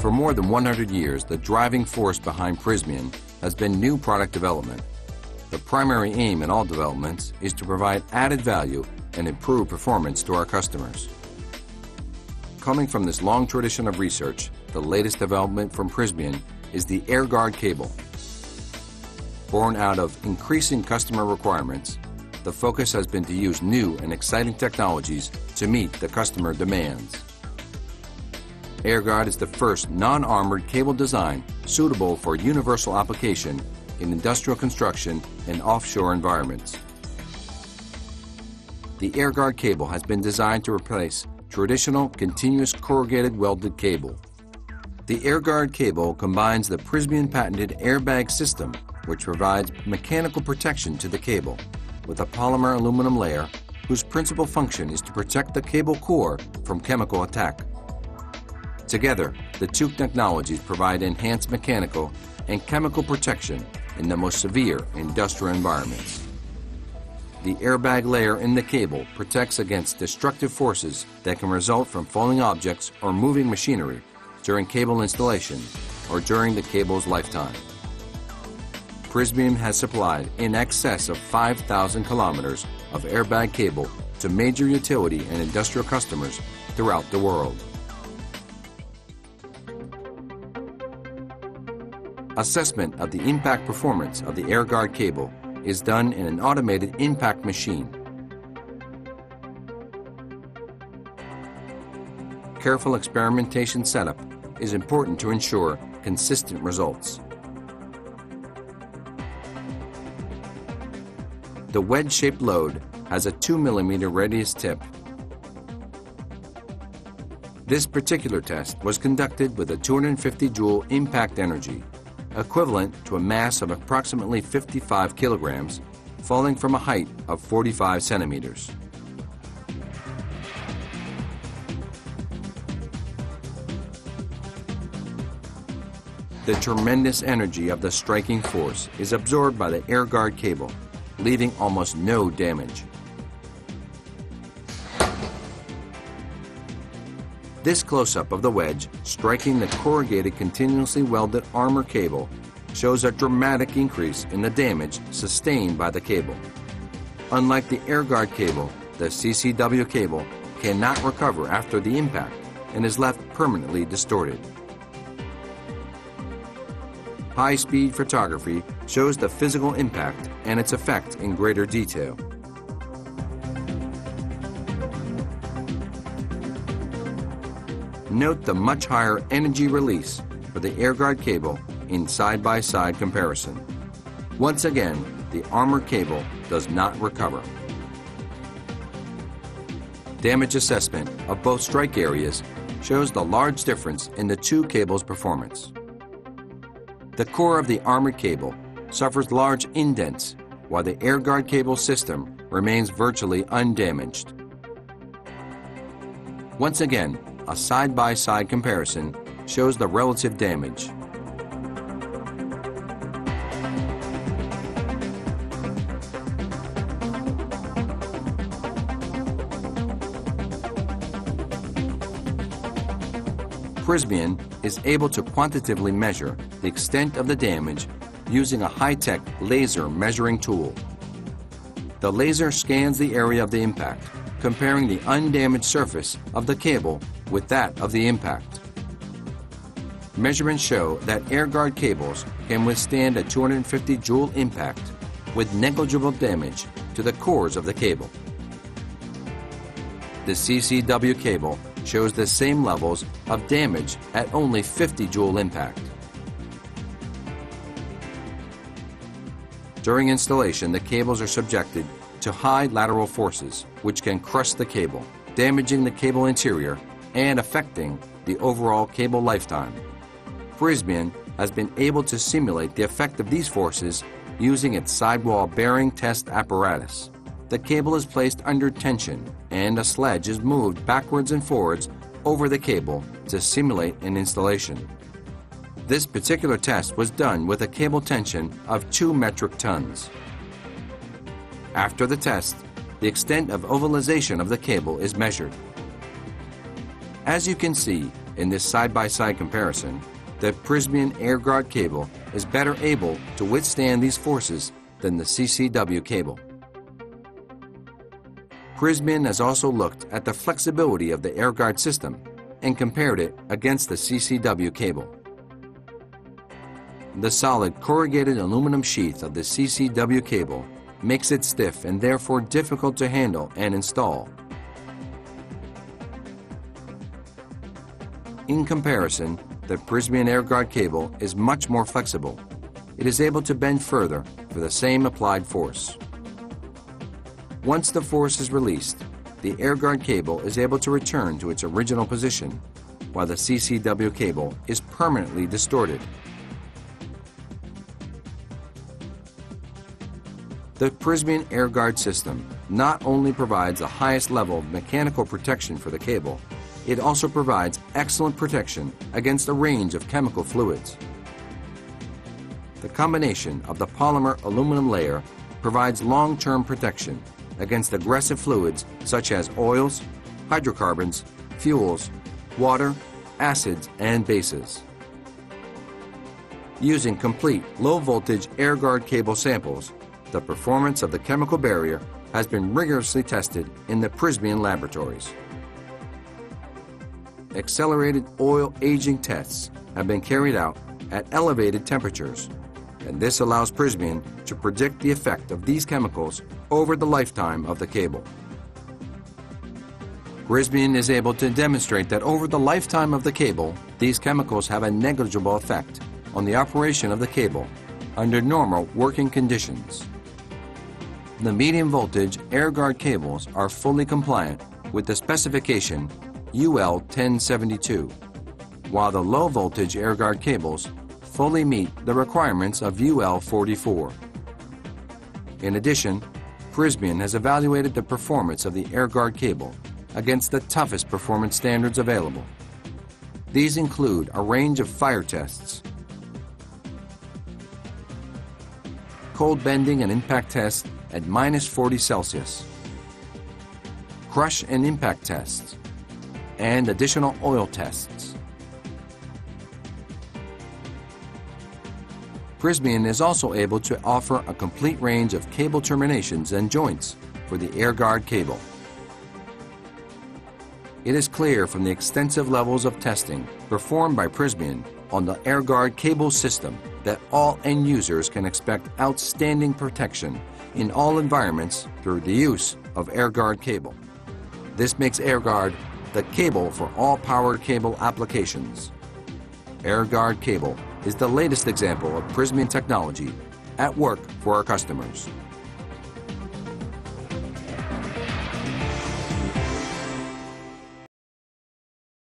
For more than 100 years, the driving force behind Prysmian has been new product development. The primary aim in all developments is to provide added value and improve performance to our customers. Coming from this long tradition of research, the latest development from Prysmian is the AIRGUARD cable. Born out of increasing customer requirements, the focus has been to use new and exciting technologies to meet the customer demands. AIRGUARD is the first non-armored cable design suitable for universal application in industrial construction and offshore environments. The AIRGUARD cable has been designed to replace traditional continuous corrugated welded cable. The AIRGUARD cable combines the Prysmian patented airbag system, which provides mechanical protection to the cable, with a polymer aluminum layer whose principal function is to protect the cable core from chemical attack. Together, the two technologies provide enhanced mechanical and chemical protection in the most severe industrial environments. The airbag layer in the cable protects against destructive forces that can result from falling objects or moving machinery during cable installation or during the cable's lifetime. Prysmian has supplied in excess of 5,000 kilometers of airbag cable to major utility and industrial customers throughout the world. Assessment of the impact performance of the AIRGUARD cable is done in an automated impact machine. Careful experimentation setup is important to ensure consistent results. The wedge-shaped load has a 2 mm radius tip. This particular test was conducted with a 250 joule impact energy, equivalent to a mass of approximately 55 kilograms, falling from a height of 45 centimeters. The tremendous energy of the striking force is absorbed by the AIRGUARD cable, leaving almost no damage. This close-up of the wedge striking the corrugated continuously welded armor cable shows a dramatic increase in the damage sustained by the cable. Unlike the AIRGUARD cable, the CCW cable cannot recover after the impact and is left permanently distorted. High-speed photography shows the physical impact and its effect in greater detail. Note the much higher energy release for the AIRGUARD cable in side-by-side comparison. Once again, the armor cable does not recover. Damage assessment of both strike areas shows the large difference in the two cables' performance. The core of the armored cable suffers large indents, while the AIRGUARD cable system remains virtually undamaged. Once again, a side-by-side comparison shows the relative damage. Prysmian is able to quantitatively measure the extent of the damage using a high-tech laser measuring tool. The laser scans the area of the impact, comparing the undamaged surface of the cable with that of the impact. Measurements show that AIRGUARD cables can withstand a 250 joule impact with negligible damage to the cores of the cable. The CCW cable shows the same levels of damage at only 50 joule impact. During installation, the cables are subjected to high lateral forces, which can crush the cable, damaging the cable interior and affecting the overall cable lifetime. Prysmian has been able to simulate the effect of these forces using its sidewall bearing test apparatus. The cable is placed under tension and a sledge is moved backwards and forwards over the cable to simulate an installation. This particular test was done with a cable tension of 2 metric tons. After the test, the extent of ovalization of the cable is measured. As you can see, In this side-by-side comparison, the Prysmian AIRGUARD cable is better able to withstand these forces than the CCW cable. Prysmian has also looked at the flexibility of the AIRGUARD system and compared it against the CCW cable. The solid corrugated aluminum sheath of the CCW cable makes it stiff and therefore difficult to handle and install. In comparison, the Prysmian AIRGUARD cable is much more flexible. It is able to bend further for the same applied force. Once the force is released, the AIRGUARD cable is able to return to its original position, while the CCW cable is permanently distorted. The Prysmian AIRGUARD system not only provides the highest level of mechanical protection for the cable, it also provides excellent protection against a range of chemical fluids. The combination of the polymer aluminum layer provides long-term protection against aggressive fluids such as oils, hydrocarbons, fuels, water, acids, and bases. Using complete low-voltage AIRGUARD cable samples, the performance of the chemical barrier has been rigorously tested in the Prysmian laboratories. Accelerated oil aging tests have been carried out at elevated temperatures, and this allows Prysmian to predict the effect of these chemicals over the lifetime of the cable. Prysmian is able to demonstrate that over the lifetime of the cable, these chemicals have a negligible effect on the operation of the cable under normal working conditions. The medium voltage AIRGUARD cables are fully compliant with the specification UL 1072, while the low voltage AIRGUARD cables fully meet the requirements of UL 44. In addition, Prysmian has evaluated the performance of the AIRGUARD cable against the toughest performance standards available. These include a range of fire tests, cold bending and impact tests at -40 Celsius, crush and impact tests, and additional oil tests. Prysmian is also able to offer a complete range of cable terminations and joints for the AIRGUARD cable. It is clear from the extensive levels of testing performed by Prysmian on the AIRGUARD cable system that all end users can expect outstanding protection in all environments through the use of AIRGUARD cable. This makes AIRGUARD the cable for all powered cable applications. AIRGUARD cable is the latest example of Prysmian technology at work for our customers.